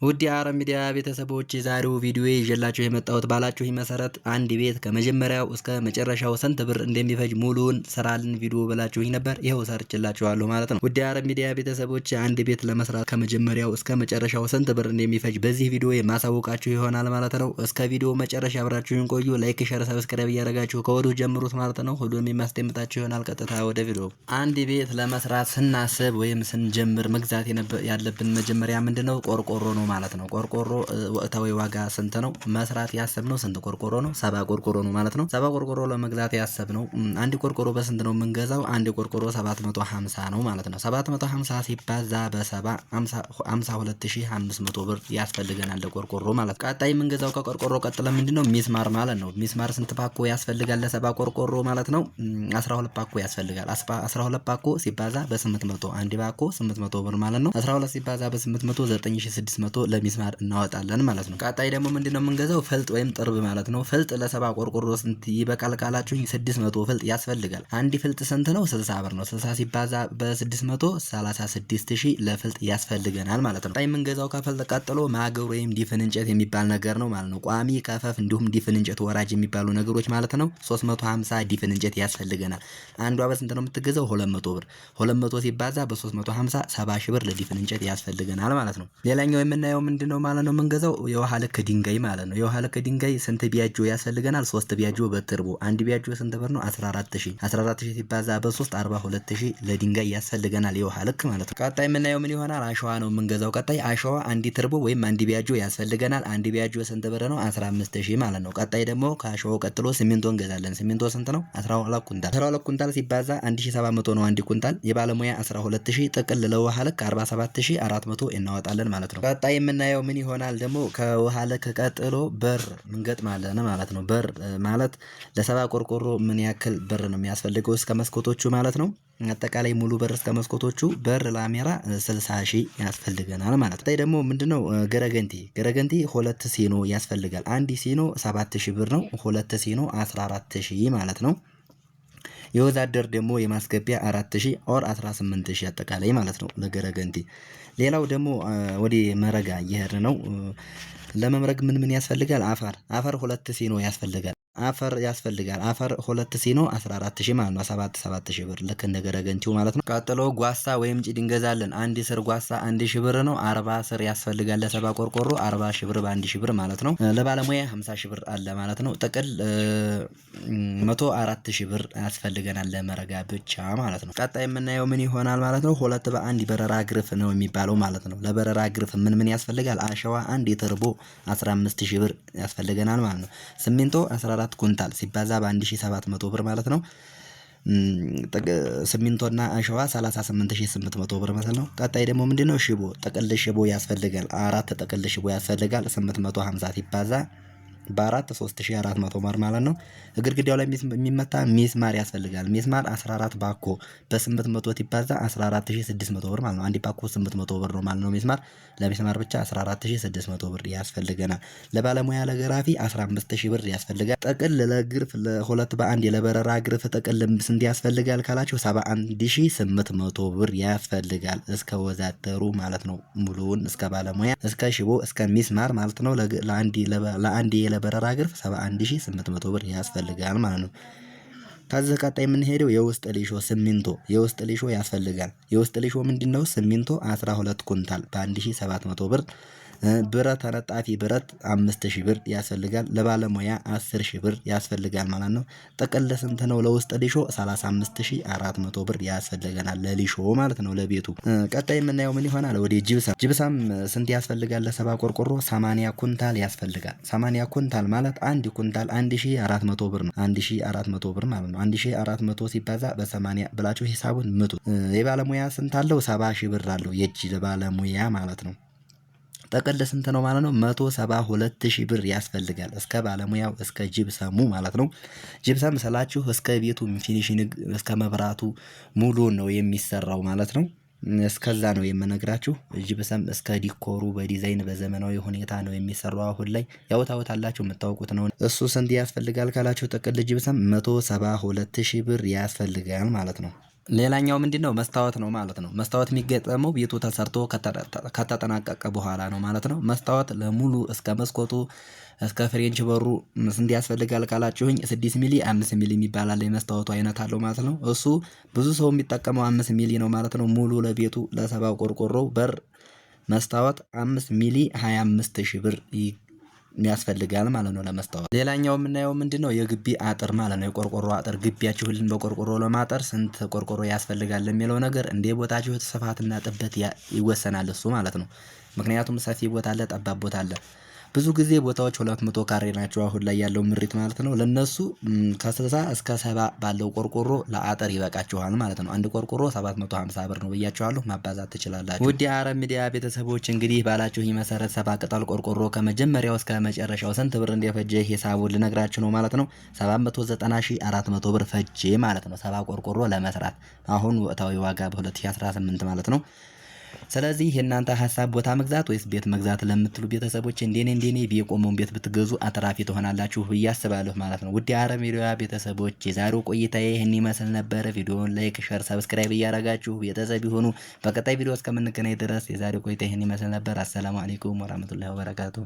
ውድ የአረብ ሚዲያ ቤተሰቦች የዛሬው ቪዲዮ ይዤላችሁ የመጣሁት ባላችሁኝ መሰረት አንድ ቤት ከመጀመሪያው እስከ መጨረሻው ስንት ብር እንደሚፈጅ ሙሉውን ስራልን ቪዲዮ ብላችሁኝ ነበር። ይኸው ሰርችላችኋለሁ ማለት ነው። ውድ የአረብ ሚዲያ ቤተሰቦች አንድ ቤት ለመስራት ከመጀመሪያው እስከ መጨረሻው ስንት ብር እንደሚፈጅ በዚህ ቪዲዮ የማሳውቃችሁ ይሆናል ማለት ነው። እስከ ቪዲዮ መጨረሻ አብራችሁን ቆዩ። ላይክ፣ ሸር፣ ሰብስክራይብ እያደረጋችሁ ከወዲሁ ጀምሩት ማለት ነው። ሁሉም የሚያስደምጣችሁ ይሆናል። ቀጥታ ወደ ቪዲዮ። አንድ ቤት ለመስራት ስናስብ ወይም ስንጀምር መግዛት ያለብን መጀመሪያ ምንድነው? ቆርቆሮ ነው ማለት ነው። ቆርቆሮ ወቅታዊ ዋጋ ስንት ነው? መስራት ያሰብነው ስንት ቆርቆሮ ነው? 70 ቆርቆሮ ነው ማለት ነው። 70 ቆርቆሮ ለመግዛት ያሰብነው አንድ ቆርቆሮ በስንት ነው የምንገዛው? አንድ ቆርቆሮ 750 ነው ማለት ነው። 750 ሲባዛ በ70 52500 ብር ያስፈልገናል ለቆርቆሮ ማለት ነው። ቀጣይ የምንገዛው ከቆርቆሮ ቀጥለን ምንድነው? ሚስማር ማለት ነው። ሚስማር ስንት ፓኮ ያስፈልጋል ለ70 ቆርቆሮ ማለት ነው? 12 ፓኮ ያስፈልጋል። 12 ፓኮ ሲባዛ በ800 አንድ ፓኮ 800 ብር ማለት ነው። 12 ሲባዛ በ800 9600 ለሚስማር እናወጣለን ማለት ነው። ቀጣይ ደግሞ ምንድነው የምንገዛው? ፍልጥ ወይም ጥርብ ማለት ነው። ፍልጥ ለ70 ቆርቆሮ ስንት ይበቃል ካላችሁኝ 600 ፍልጥ ያስፈልጋል። አንድ ፍልጥ ስንት ነው? 60 ብር ነው። 60 ሲባዛ በ600 36000 ለፍልጥ ያስፈልገናል ማለት ነው። ቀጣይ የምንገዛው ከፍልጥ ቀጥሎ ማገር ወይም ዲፍን እንጨት የሚባል ነገር ነው ማለት ነው። ቋሚ ከፈፍ እንዲሁም ዲፍን እንጨት ወራጅ የሚባሉ ነገሮች ማለት ነው። 350 ዲፍን እንጨት ያስፈልገናል። አንዷ በስንት ነው የምትገዛው? 200 ብር። 200 ሲባዛ በ350 70 ሺህ ብር ለዲፍን እንጨት ያስፈልገናል ማለት ነው። ሌላኛው የምናየው ምንድነው ማለት ነው? የምንገዛው የውሃ ልክ ድንጋይ ማለት ነው። የውሃ ልክ ድንጋይ ስንት ቢያጆ ያስፈልገናል? 3 ቢያጆ በትርቦ። አንድ ቢያጆ ስንት ብር ነው? 14000 14000 ሲባዛ በ3 42000 ለድንጋይ ያስፈልገናል የውሃ ልክ ማለት ነው። ቀጣይ የምናየው ምን ይሆናል? አሸዋ ነው የምንገዛው። ቀጣይ አሸዋ አንድ ትርቦ ወይም አንድ ቢያጆ ያስፈልገናል። አንድ ቢያጆ ስንት ብር ነው? 15000 ማለት ነው። ቀጣይ ደግሞ ከአሸዋው ቀጥሎ ሲሚንቶ እንገዛለን። ሲሚንቶ ስንት ነው? 12 ኩንታል 12 ኩንታል ሲባዛ 1700 ነው አንድ ኩንታል። የባለሙያ 12000 ጥቅል ለውሃ ልክ 47400 እናወጣለን ማለት ነው። ቀጣይ የምናየው ምን ይሆናል ደግሞ? ከውሃ ልክ ቀጥሎ በር እንገጥማለን ማለት ነው። በር ማለት ለ70 ቆርቆሮ ምን ያክል በር ነው የሚያስፈልገው? እስከ መስኮቶቹ ማለት ነው። አጠቃላይ ሙሉ በር እስከ መስኮቶቹ በር ላሜራ 60000 ያስፈልገናል ማለት ነው። ደግሞ ምንድነው? ገረገንቲ 2 ሲኖ ያስፈልጋል። አንድ ሲኖ 7000 ብር ነው። 2 ሲኖ 14000 ማለት ነው። የወዛደር ደግሞ የማስገቢያ 4000 ኦር 18000 አጠቃላይ ማለት ነው ለገረገንቲ። ሌላው ደግሞ ወደ መረጋ እየሄድን ነው። ለመምረግ ምን ያስፈልጋል? አፈር 2 ሲኖ ያስፈልጋል። አፈር 2 ሲኖ 14000 ማለት ነው። 7000 ብር ልክ እንደ ገረገንቲው ማለት ነው። ቀጥሎ ጓሳ ወይም ጭድ እንገዛለን። አንድ ስር ጓሳ 1000 ብር ነው። 40 ስር ያስፈልጋል ለ70 ቆርቆሮ 40000 ብር በ1000 ብር ማለት ነው። ለባለሙያ 50000 ብር አለ ማለት ነው። ጥቅል 104000 ብር ያስፈልገናል ለመረጋ ብቻ ማለት ነው። ቀጣይ የምናየው ምን ይሆናል ማለት ነው? 2 በ1 በረራ ግርፍ ነው የሚባለው ማለት ነው። ለበረራ ግርፍ ምን ያስፈልጋል? አሸዋ አንድ የትርቦ 15000 ብር ያስፈልገናል ማለት ነው። ሲሚንቶ 14 ኩንታል ሲባዛ በ1700 ብር ማለት ነው። ሲሚንቶና አሸዋ 38800 ብር ማለት ነው። ቀጣይ ደግሞ ምንድነው? ሽቦ ጥቅል ሽቦ ያስፈልጋል። 4 ጥቅል ሽቦ ያስፈልጋል። 850 ሲባዛ በ4 3400 ብር ማለት ነው። ግድግዳው ላይ የሚመታ ሚስማር ያስፈልጋል። ሚስማር 14 ባኮ በ800 ሲባዛ 14600 ብር ማለት ነው። አንድ ባኮ 800 ብር ነው ማለት ነው። ሚስማር ለሚስማር ብቻ 14600 ብር ያስፈልገናል። ለባለሙያ ለገራፊ 15000 ብር ያስፈልጋል። ጥቅል ለግርፍ ለሁለት በአንድ ለበረራ ግርፍ ጥቅል ስንት ያስፈልጋል ካላችሁ 71800 ብር ያስፈልጋል። እስከ ወዛደሩ ማለት ነው። ሙሉውን እስከ ባለሙያ እስከ ሽቦ እስከ ሚስማር ማለት ነው። ለአንድ የበረራ ግርፍ 71800 ብር ያስፈልጋል ማለት ነው። ከዚህ ቀጣይ የምንሄደው የውስጥ ሊሾ ሲሚንቶ የውስጥ ሊሾ ያስፈልጋል። የውስጥ ሊሾ ምንድነው? ሲሚንቶ 12 ኩንታል በ1700 ብር። ብረት ተነጣፊ ብረት 5000 ብር ያስፈልጋል። ለባለሙያ 10000 ብር ያስፈልጋል ማለት ነው። ጥቅል ስንት ነው? ለውስጥ ሊሾ 35400 ብር ያስፈልገናል ለሊሾ ማለት ነው ለቤቱ። ቀጣይ የምናየው ምን ይሆናል? ወደ ጅብሳም ስንት ያስፈልጋል? ለ70 ቆርቆሮ 80 ኩንታል ያስፈልጋል። 80 ኩንታል ማለት አንድ ኩንታል 1400 ብር ነው። 1400 ብር ማለት ነው። 1400 ሲባዛ በ80 ብላችሁ ሂሳቡን ምቱ። የባለሙያ ስንት አለው? 70000 ብር አለው የእጅ ለባለሙያ ማለት ነው። ጥቅል ስንት ነው ማለት ነው? 172000 ብር ያስፈልጋል። እስከ ባለሙያው እስከ ጅብሰሙ ማለት ነው። ጅብሰም ስላችሁ እስከ ቤቱ ፊኒሽንግ እስከ መብራቱ ሙሉ ነው የሚሰራው ማለት ነው። እስከዛ ነው የምነግራችሁ። ጅብሰም እስከ ዲኮሩ በዲዛይን በዘመናዊ ሁኔታ ነው የሚሰራው። አሁን ላይ ያው ታውቁታላችሁ የምታውቁት ነው። እሱ ስንት ያስፈልጋል ካላችሁ ጥቅል ጅብሰም 172000 ብር ያስፈልጋል ማለት ነው። ሌላኛው ምንድነው መስታወት ነው ማለት ነው። መስታወት የሚገጠመው ቤቱ ተሰርቶ ከተጠናቀቀ በኋላ ነው ማለት ነው። መስታወት ለሙሉ እስከ መስኮቱ እስከ ፍሬንች በሩ ስንት ያስፈልጋል ካላችሁኝ 6 ሚሊ 5 ሚሊ የሚባል አለ የመስታወቱ አይነት አለው ማለት ነው። እሱ ብዙ ሰው የሚጠቀመው 5 ሚሊ ነው ማለት ነው። ሙሉ ለቤቱ ለሰባው ቆርቆሮ በር መስታወት 5 ሚሊ 25,000 ብር ያስፈልጋል ማለት ነው ለመስታወት። ሌላኛው የምናየው ምንድነው የግቢ አጥር ማለት ነው። የቆርቆሮ አጥር ግቢያችሁን በቆርቆሮ ለማጠር ስንት ቆርቆሮ ያስፈልጋል የሚለው ነገር እንደ ቦታችሁ ስፋትና ጥበት ይወሰናል እሱ ማለት ነው። ምክንያቱም ሰፊ ቦታ አለ፣ ጠባብ ቦታ አለ። ብዙ ጊዜ ቦታዎች 200 ካሬ ናቸው አሁን ላይ ያለው ምሪት ማለት ነው። ለነሱ ከ60 እስከ 70 ባለው ቆርቆሮ ለአጥር ይበቃችኋል ማለት ነው። አንድ ቆርቆሮ 750 ብር ነው ብያችኋለሁ፣ ማባዛት ትችላላችሁ። ውድ የአረብ ሚዲያ ቤተሰቦች እንግዲህ ባላችሁኝ መሰረት 70 ቅጠል ቆርቆሮ ከመጀመሪያው እስከ መጨረሻው ስንት ብር እንደፈጀ ሂሳቡን ልነግራችሁ ነው ማለት ነው። 790,400 ብር ፈጀ ማለት ነው 70 ቆርቆሮ ለመስራት አሁን ወቅታዊ ዋጋ በ2018 ማለት ነው። ስለዚህ የእናንተ ሀሳብ ቦታ መግዛት ወይስ ቤት መግዛት ለምትሉ ቤተሰቦች እንደኔ የቆመውን ቤት ብትገዙ አትራፊ ትሆናላችሁ ብዬ አስባለሁ ማለት ነው። ውድ የአረብ ሚዲያ ቤተሰቦች የዛሬው ቆይታዬ ይህን ይመስል ነበር። ቪዲዮውን ላይክ፣ ሸር፣ ሰብስክራይብ እያደረጋችሁ ቤተሰብ ይሁኑ። በቀጣይ ቪዲዮ እስከምንገናኝ ድረስ የዛሬው ቆይታ ይህን ይመስል ነበር። አሰላሙ አለይኩም ወራህመቱላሂ ወበረካቱ።